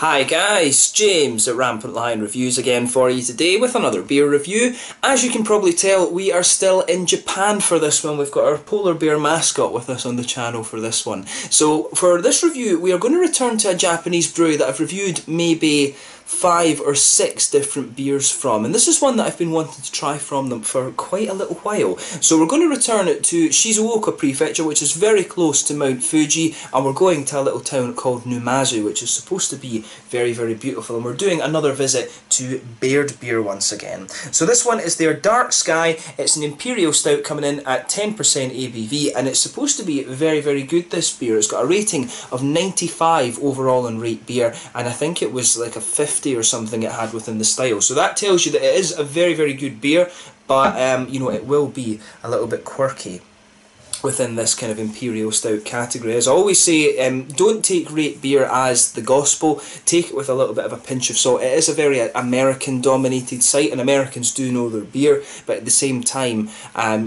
Hi guys, James at RampantLionReviews again for you today with another beer review. As you can probably tell, we are still in Japan for this one. We've got our polar bear mascot with us on the channel for this one. So for this review, we are going to return to a Japanese brewery that I've reviewed maybe 5 or 6 different beers from, and this is one that I've been wanting to try from them for quite a little while. So we're going to return it to Shizuoka Prefecture, which is very close to Mount Fuji, and we're going to a little town called Numazu, which is supposed to be very, very beautiful, and we're doing another visit to Baird Beer once again. So this one is their Dark Sky. It's an Imperial Stout coming in at 10% ABV, and it's supposed to be very, very good, this beer. It's got a rating of 95 overall on Rate Beer, and I think it was like a 50 or something it had within the style. So that tells you that it is a very, very good beer, but you know, it will be a little bit quirky within this kind of Imperial Stout category. As I always say, don't take Rate Beer as the gospel, take it with a little bit of a pinch of salt. It is a very American dominated site, and Americans do know their beer, but at the same time,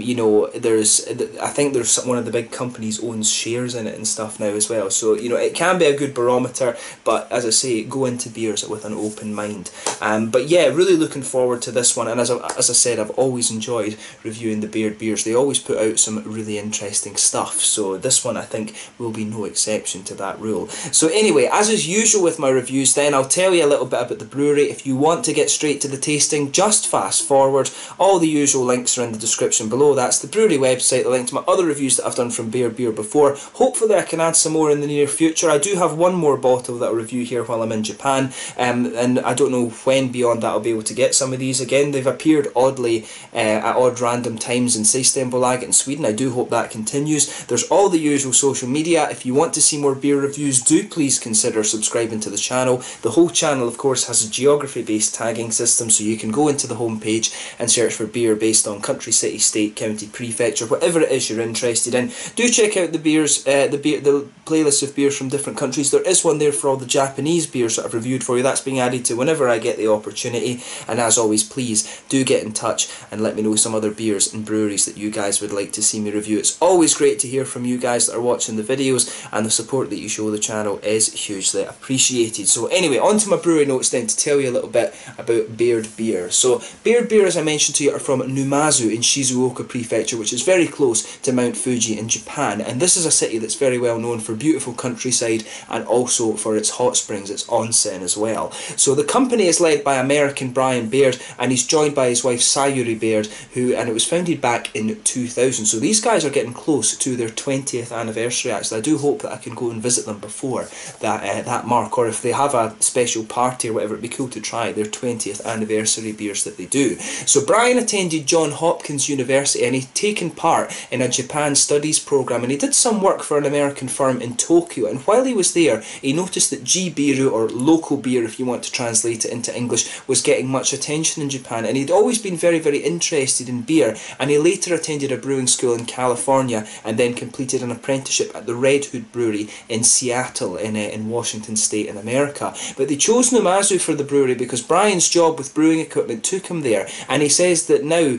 you know, I think there's one of the big companies owns shares in it and stuff now as well, so you know, it can be a good barometer, but as I say, go into beers with an open mind. But yeah, really looking forward to this one, and as I said, I've always enjoyed reviewing the Baird beers. They always put out some really interesting stuff, so this one I think will be no exception to that rule. So anyway, as is usual with my reviews, then I'll tell you a little bit about the brewery. If you want to get straight to the tasting, just fast forward. All the usual links are in the description below. That's the brewery website, the link to my other reviews that I've done from Baird Beer before. Hopefully I can add some more in the near future. I do have one more bottle that I'll review here while I'm in Japan, and I don't know when beyond that I'll be able to get some of these again. They've appeared oddly at odd random times in Systembolaget in Sweden. I do hope that continues. There's all the usual social media. If you want to see more beer reviews, do please consider subscribing to the channel. The whole channel, of course, has a geography-based tagging system, so you can go into the homepage and search for beer based on country, city, state, county, prefecture, whatever it is you're interested in. Do check out the beers, the playlist of beers from different countries. There is one there for all the Japanese beers that I've reviewed for you. That's being added to whenever I get the opportunity. And as always, please do get in touch and let me know some other beers and breweries that you guys would like to see me review. It's always great to hear from you guys that are watching the videos, and the support that you show the channel is hugely appreciated. So anyway, on to my brewery notes then, to tell you a little bit about Baird Beer. So Baird Beer, as I mentioned to you, are from Numazu in Shizuoka Prefecture, which is very close to Mount Fuji in Japan, and this is a city that's very well known for beautiful countryside and also for its hot springs, its onsen as well. So the company is led by American Brian Baird, and he's joined by his wife Sayuri Baird, and it was founded back in 2000. So these guys are getting close to their 20th anniversary. Actually, I do hope that I can go and visit them before that mark, or if they have a special party or whatever, it'd be cool to try their 20th anniversary beers that they do. So Brian attended Johns Hopkins University, and he'd taken part in a Japan studies program, and he did some work for an American firm in Tokyo, and while he was there he noticed that G-Biru, or local beer if you want to translate it into English, was getting much attention in Japan, and he'd always been very, very interested in beer, and he later attended a brewing school in California and then completed an apprenticeship at the Red Hood Brewery in Seattle in Washington State in America. But they chose Numazu for the brewery because Brian's job with brewing equipment took him there, and he says that now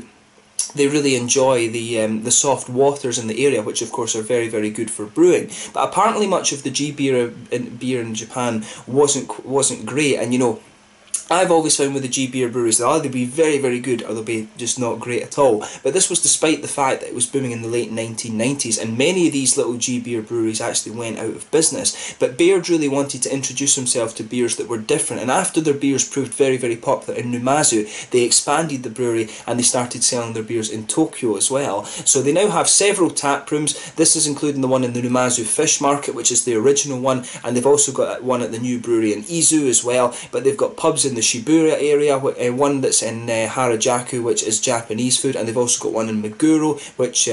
they really enjoy the soft waters in the area, which of course are very, very good for brewing. But apparently much of the beer in Japan wasn't great, and you know, I've always found with the G-Beer breweries, they'll either be very, very good or they'll be just not great at all. But this was despite the fact that it was booming in the late 1990s, and many of these little G-Beer breweries actually went out of business. But Baird really wanted to introduce himself to beers that were different, and after their beers proved very, very popular in Numazu, they expanded the brewery and they started selling their beers in Tokyo as well. So they now have several tap rooms. This is including the one in the Numazu Fish Market, which is the original one, and they've also got one at the new brewery in Izu as well. But they've got pubs in the Shibuya area, one that's in Harajuku, which is Japanese food, and they've also got one in Meguro, which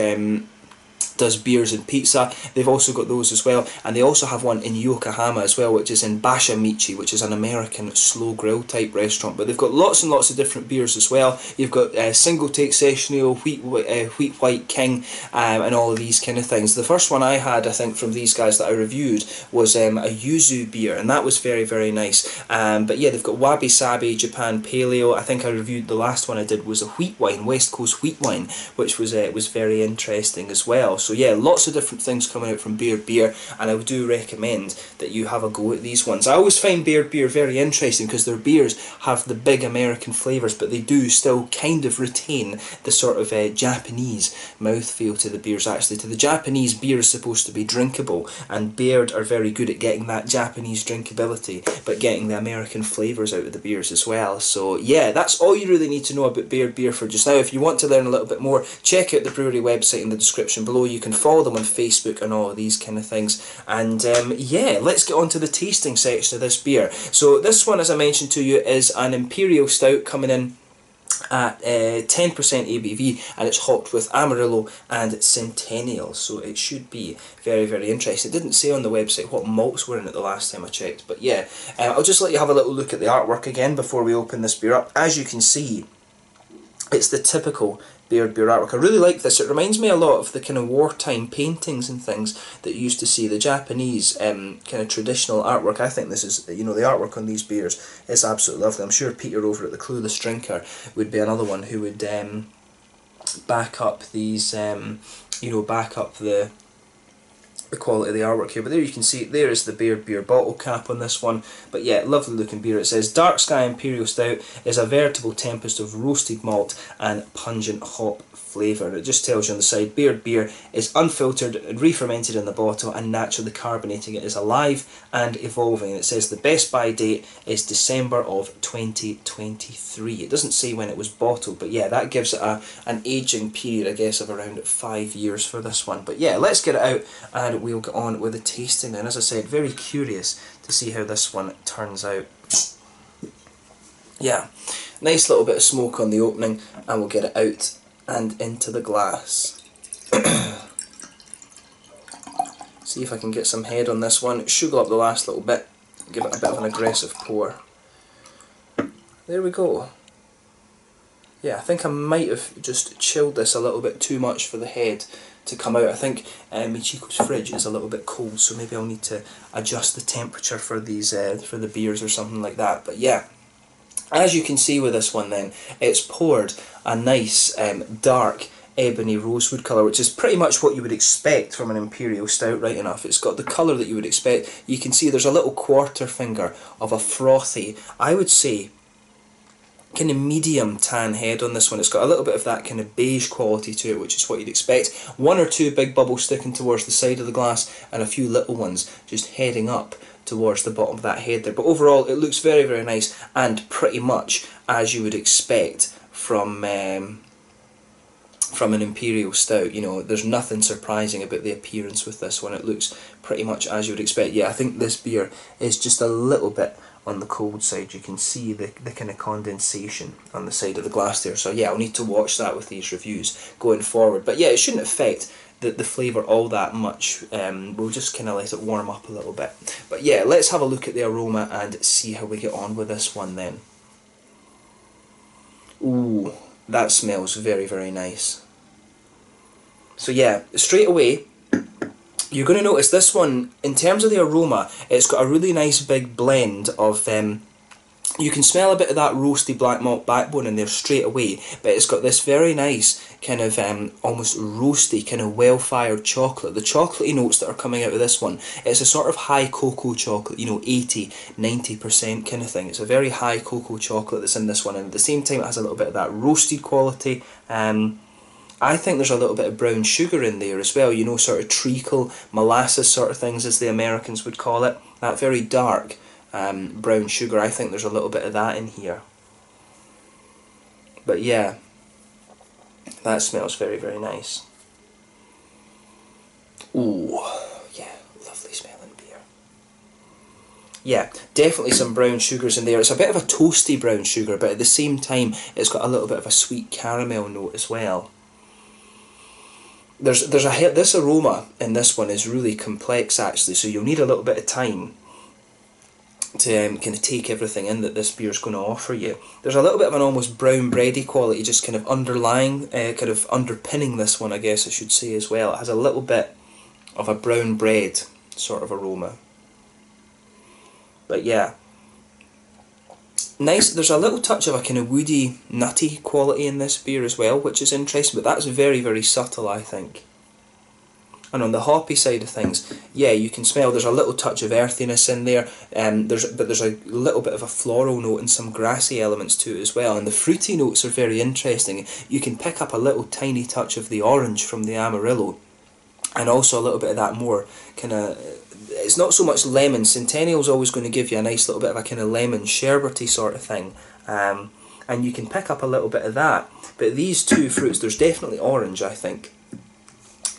does beers and pizza. They've also got those as well, and they also have one in Yokohama as well, which is in Bashamichi, which is an American slow grill type restaurant. But they've got lots and lots of different beers as well. You've got single take session ale, wheat white king, and all of these kind of things. The first one I had, I think, from these guys that I reviewed was a yuzu beer, and that was very, very nice. But yeah, they've got wabi sabi Japan paleo. I think I reviewed, the last one I did was a wheat wine, West Coast wheat wine, which was very interesting as well. So yeah, lots of different things coming out from Baird Beer, and I do recommend that you have a go at these ones. I always find Baird Beer very interesting because their beers have the big American flavours, but they do still kind of retain the sort of Japanese mouthfeel to the beers. Actually, to the Japanese, beer is supposed to be drinkable, and Baird are very good at getting that Japanese drinkability, but getting the American flavours out of the beers as well. So yeah, that's all you really need to know about Baird Beer for just now. If you want to learn a little bit more, check out the brewery website in the description below. You can follow them on Facebook and all of these kind of things. And yeah, let's get on to the tasting section of this beer. So this one, as I mentioned to you, is an Imperial Stout coming in at 10% ABV, and it's hopped with Amarillo and Centennial, so it should be very, very interesting. It didn't say on the website what malts were in it the last time I checked, but yeah, I'll just let you have a little look at the artwork again before we open this beer up. As you can see, it's the typical Baird Beer artwork. I really like this. It reminds me a lot of the kind of wartime paintings and things that you used to see, the Japanese kind of traditional artwork. I think this is, you know, the artwork on these beers is absolutely lovely. I'm sure Peter over at the Clueless Drinker would be another one who would back up these, you know, back up the quality of the artwork here. But there you can see, there is the Baird Beer bottle cap on this one. But yeah, lovely looking beer. It says Dark Sky Imperial Stout is a veritable tempest of roasted malt and pungent hop flavour. It just tells you on the side, Baird Beer is unfiltered and re-fermented in the bottle, and naturally carbonating it is alive and evolving. It says the best buy date is December of 2023. It doesn't say when it was bottled, but yeah, that gives it an aging period, I guess, of around 5 years for this one. But yeah, let's get it out and we'll get on with the tasting then. As I said, very curious to see how this one turns out. Yeah, nice little bit of smoke on the opening, and we'll get it out and into the glass. See if I can get some head on this one. Sugar up the last little bit, give it a bit of an aggressive pour. There we go. Yeah, I think I might have just chilled this a little bit too much for the head to come out. I think Michiko's fridge is a little bit cold, so maybe I'll need to adjust the temperature for these for the beers or something like that. But yeah, as you can see with this one then, it's poured a nice dark ebony rosewood colour, which is pretty much what you would expect from an Imperial Stout, right enough. It's got the colour that you would expect. You can see there's a little quarter finger of a frothy, I would say, kind of medium tan head on this one. It's got a little bit of that kind of beige quality to it, which is what you'd expect. One or two big bubbles sticking towards the side of the glass, and a few little ones just heading up towards the bottom of that head there. But overall, it looks very, very nice, and pretty much as you would expect from an Imperial Stout. You know, there's nothing surprising about the appearance with this one. It looks pretty much as you would expect. Yeah, I think this beer is just a little bit on the cold side. You can see the kind of condensation on the side of the glass there. So yeah, I'll need to watch that with these reviews going forward. But yeah, it shouldn't affect the flavour all that much. We'll just kind of let it warm up a little bit. But yeah, let's have a look at the aroma and see how we get on with this one then. Ooh, that smells very, very nice. So yeah, straight away, you're going to notice this one, in terms of the aroma, it's got a really nice big blend of, you can smell a bit of that roasty black malt backbone in there straight away, but it's got this very nice kind of almost roasty, kind of well-fired chocolate. The chocolatey notes that are coming out of this one, it's a sort of high cocoa chocolate, you know, 80-90% kind of thing. It's a very high cocoa chocolate that's in this one, and at the same time it has a little bit of that roasted quality. I think there's a little bit of brown sugar in there as well, you know, sort of treacle, molasses sort of things, as the Americans would call it. That very dark brown sugar, I think there's a little bit of that in here. But yeah, that smells very, very nice. Ooh, yeah, lovely smelling beer. Yeah, definitely some brown sugars in there. It's a bit of a toasty brown sugar, but at the same time, it's got a little bit of a sweet caramel note as well. This aroma in this one is really complex actually, so you'll need a little bit of time to kind of take everything in that this beer is going to offer you. There's a little bit of an almost brown bready quality just kind of underlying, kind of underpinning this one, I guess I should say as well. It has a little bit of a brown bread sort of aroma. But yeah, nice. There's a little touch of a kind of woody, nutty quality in this beer as well, which is interesting, but that's very, very subtle, I think. And on the hoppy side of things, yeah, you can smell there's a little touch of earthiness in there, but there's a little bit of a floral note and some grassy elements to it as well. And the fruity notes are very interesting. You can pick up a little tiny touch of the orange from the Amarillo, and also a little bit of that more kind of, it's not so much lemon. Centennial's always going to give you a nice little bit of a kind of lemon sherbety sort of thing. And you can pick up a little bit of that. But these two fruits, there's definitely orange, I think,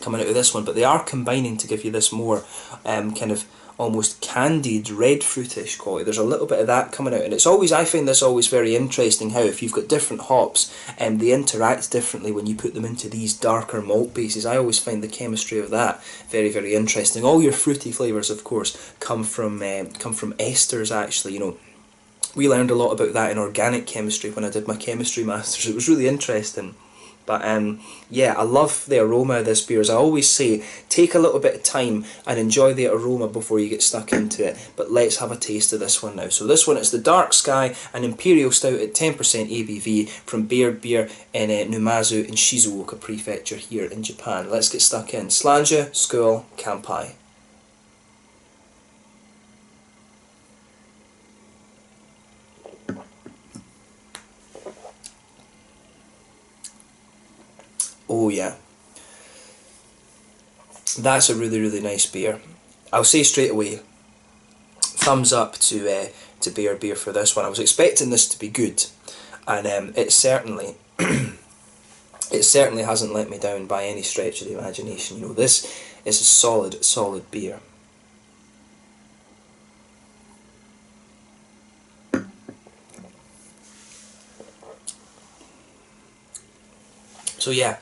coming out of this one, but they are combining to give you this more kind of almost candied red fruitish quality. There's a little bit of that coming out, and it's always, I find this always very interesting how if you've got different hops and they interact differently when you put them into these darker malt bases. I always find the chemistry of that very, very interesting. All your fruity flavours, of course, come from esters. Actually, you know, we learned a lot about that in organic chemistry when I did my chemistry masters. It was really interesting. But yeah, I love the aroma of this beer. As I always say, take a little bit of time and enjoy the aroma before you get stuck into it. But let's have a taste of this one now. So this one is the Dark Sky, an Imperial Stout at 10% ABV from Baird Beer in Numazu in Shizuoka Prefecture here in Japan. Let's get stuck in. Slanja, Skål, Kampai. Oh yeah, that's a really, really nice beer. I'll say straight away, thumbs up to Baird Beer for this one. I was expecting this to be good, and it certainly it certainly hasn't let me down by any stretch of the imagination. You know, this is a solid beer. So yeah.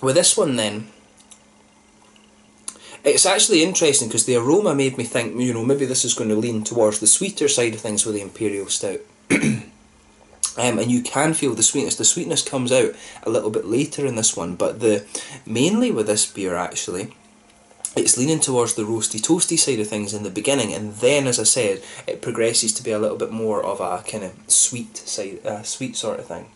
With this one then, it's actually interesting because the aroma made me think, you know, maybe this is going to lean towards the sweeter side of things with the Imperial Stout. And you can feel the sweetness. The sweetness comes out a little bit later in this one, but mainly with this beer actually, it's leaning towards the roasty toasty side of things in the beginning, and then, as I said, it progresses to be a little bit more of a kind of sweet side, sweet sort of thing.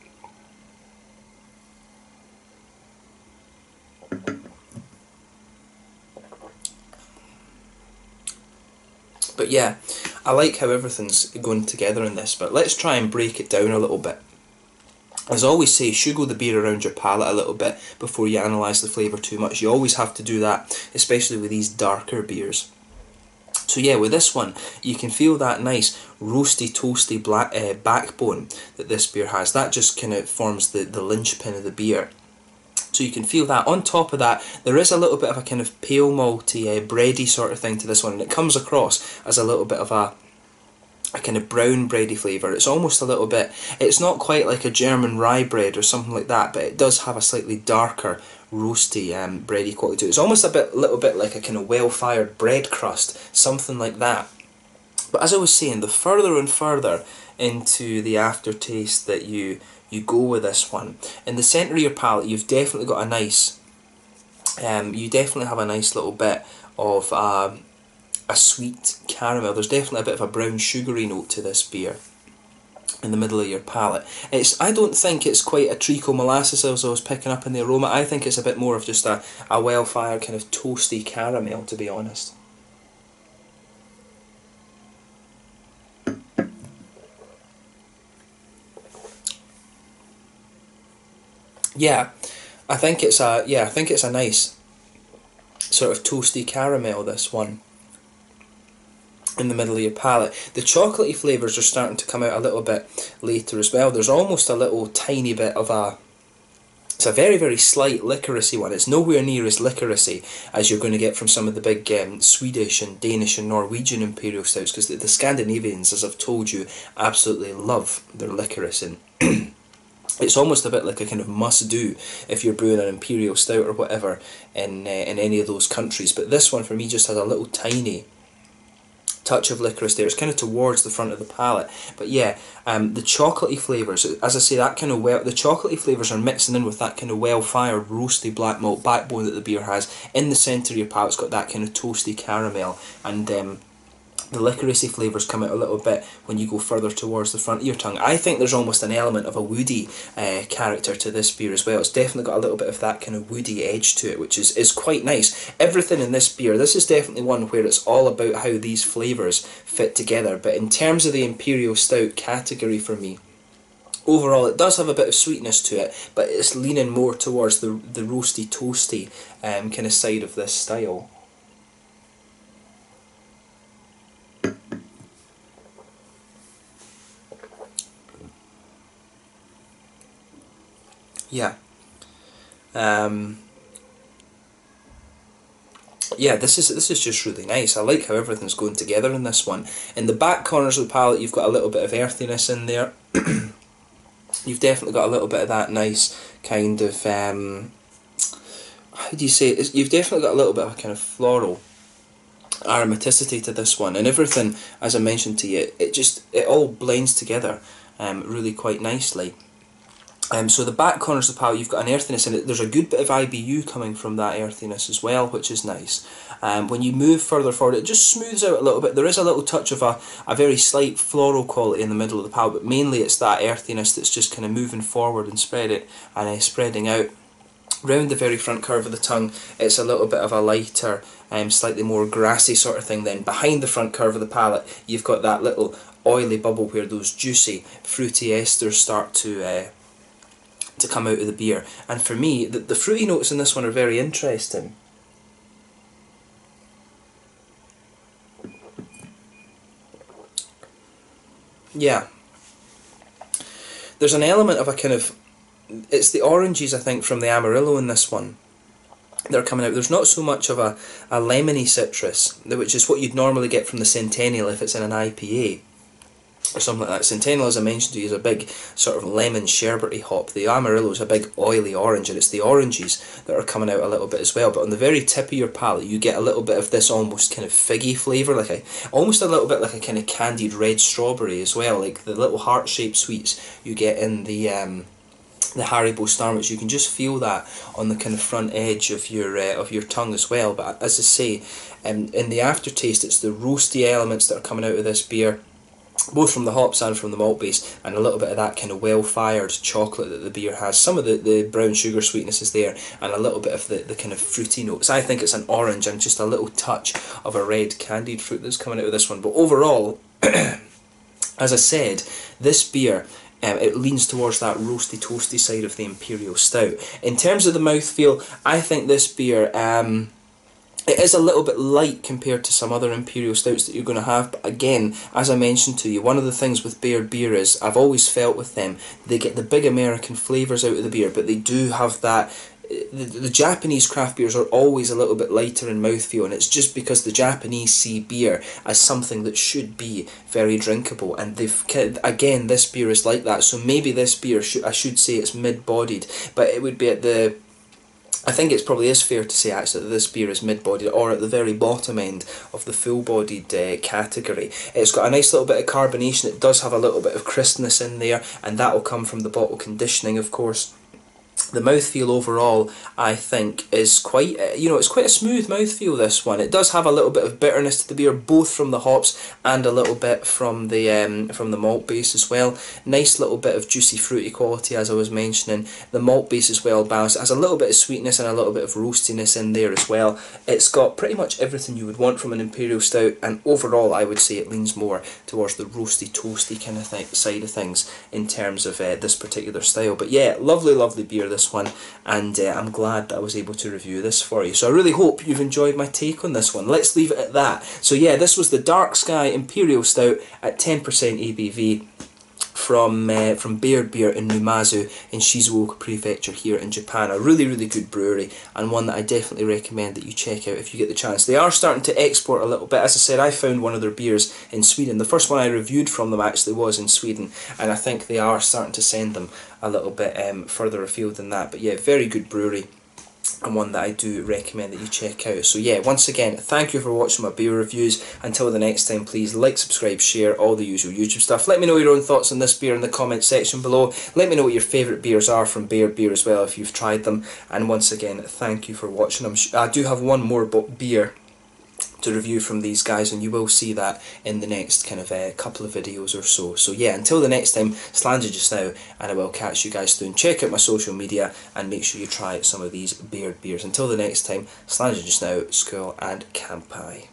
But yeah, I like how everything's going together in this, but let's try and break it down a little bit. As I always say, sugar the beer around your palate a little bit before you analyse the flavour too much. You always have to do that, especially with these darker beers. So yeah, with this one, you can feel that nice roasty, toasty black backbone that this beer has. That just kind of forms the linchpin of the beer. So you can feel that. On top of that, there is a little bit of a kind of pale malty, bready sort of thing to this one, and it comes across as a little bit of a kind of brown bready flavour. It's almost a little bit, it's not quite like a German rye bread or something like that, but it does have a slightly darker, roasty, bready quality to it. It's almost a little bit like a kind of well-fired bread crust, something like that. But as I was saying, the further and further into the aftertaste that you go with this one, in the centre of your palate, you've definitely got a nice, you definitely have a nice little bit of a sweet caramel. There's definitely a bit of a brown sugary note to this beer in the middle of your palate. I don't think it's quite a treacle molasses as I was picking up in the aroma. I think it's a bit more of just a well-fired kind of toasty caramel, to be honest. Yeah, I think it's a nice sort of toasty caramel, this one, in the middle of your palate. The chocolatey flavours are starting to come out a little bit later as well. There's almost a little tiny bit of it's a very, very slight licoricey one. It's nowhere near as licoricey as you're going to get from some of the big Swedish and Danish and Norwegian Imperial Stouts, because the Scandinavians, as I've told you, absolutely love their licorice, and it's almost a bit like a kind of must-do if you're brewing an Imperial Stout or whatever in any of those countries. But this one for me just has a little tiny touch of licorice there. It's kind of towards the front of the palate. But yeah, the chocolatey flavours, as I say, that kind of the chocolatey flavours are mixing in with that kind of well-fired roasty black malt backbone that the beer has. In the centre of your palate, it's got that kind of toasty caramel, and the licoricey flavours come out a little bit when you go further towards the front of your tongue. I think there's almost an element of a woody character to this beer as well. It's definitely got a little bit of that kind of woody edge to it, which is quite nice. Everything in this beer, this is definitely one where it's all about how these flavours fit together. But in terms of the Imperial Stout category for me, overall it does have a bit of sweetness to it, but it's leaning more towards the roasty, toasty kind of side of this style. Yeah. Yeah, this is just really nice. I like how everything's going together in this one. In the back corners of the palate, you've got a little bit of earthiness in there. You've definitely got a little bit of that nice kind of how do you say it? You've definitely got a little bit of a kind of floral aromaticity to this one, and everything, as I mentioned to you, it all blends together really quite nicely. So the back corners of the palate, you've got an earthiness in it. There's a good bit of IBU coming from that earthiness as well, which is nice. When you move further forward, it just smooths out a little bit. There is a little touch of a very slight floral quality in the middle of the palate, but mainly it's that earthiness that's just kind of moving forward and spreading out. Round the very front curve of the tongue, it's a little bit of a lighter, slightly more grassy sort of thing. Then behind the front curve of the palate, you've got that little oily bubble where those juicy, fruity esters start to come out of the beer. And for me, the fruity notes in this one are very interesting. Yeah. There's an element of a kind of, it's the oranges, I think, from the Amarillo in this one. They're coming out. There's not so much of a lemony citrus, which is what you'd normally get from the Centennial if it's in an IPA. Or something like that. Centennial, as I mentioned to you, is a big sort of lemon sherbety hop. The Amarillo is a big oily orange, and it's the oranges that are coming out a little bit as well. But on the very tip of your palate, you get a little bit of this almost kind of figgy flavour, almost a little bit like a kind of candied red strawberry as well, like the little heart-shaped sweets you get in the Haribo Starmix. You can just feel that on the kind of front edge of your tongue as well. But as I say, in the aftertaste, it's the roasty elements that are coming out of this beer, both from the hops and from the malt base, and a little bit of that kind of well-fired chocolate that the beer has. Some of the brown sugar sweetness is there, and a little bit of the kind of fruity notes. I think it's an orange and just a little touch of a red candied fruit that's coming out of this one. But overall, as I said, this beer, it leans towards that roasty, toasty side of the Imperial Stout. In terms of the mouthfeel, I think this beer, it is a little bit light compared to some other Imperial Stouts that you're going to have, but again, as I mentioned to you, one of the things with Baird Beer is, I've always felt with them, they get the big American flavours out of the beer, but they do have that, the Japanese craft beers are always a little bit lighter in mouthfeel, and it's just because the Japanese see beer as something that should be very drinkable, and again, this beer is like that. So maybe this beer, I should say it's mid-bodied, but it would be at the, I think it probably is fair to say actually that this beer is mid-bodied, or at the very bottom end of the full-bodied category. It's got a nice little bit of carbonation. It does have a little bit of crispness in there, and that will come from the bottle conditioning, of course. The mouthfeel overall, I think, is quite, it's quite a smooth mouthfeel, this one. It does have a little bit of bitterness to the beer, both from the hops and a little bit from the malt base as well. Nice little bit of juicy, fruity quality, as I was mentioning. The malt base is well balanced. It has a little bit of sweetness and a little bit of roastiness in there as well. It's got pretty much everything you would want from an Imperial Stout, and overall, I would say it leans more towards the roasty, toasty kind of side of things in terms of this particular style. But yeah, lovely, lovely beer, this one, and I'm glad that I was able to review this for you. So I really hope you've enjoyed my take on this one. Let's leave it at that. So yeah, this was the Dark Sky Imperial Stout at 10% ABV from Baird Beer in Numazu in Shizuoka Prefecture here in Japan. A really, really good brewery, and one that I definitely recommend that you check out if you get the chance. They are starting to export a little bit. As I said, I found one of their beers in Sweden. The first one I reviewed from them actually was in Sweden, and I think they are starting to send them a little bit further afield than that. But yeah, very good brewery, and one that I do recommend that you check out. So yeah, once again, thank you for watching my beer reviews. Until the next time, please like, subscribe, share, all the usual YouTube stuff. Let me know your own thoughts on this beer in the comment section below. Let me know what your favourite beers are from Baird Beer as well, if you've tried them. And once again, thank you for watching. I do have one more beer to review from these guys, and you will see that in the next kind of couple of videos or so. So yeah, until the next time, slàinte just now, and I will catch you guys soon. Check out my social media and make sure you try some of these Baird beers. Until the next time, slàinte just now, school and campai.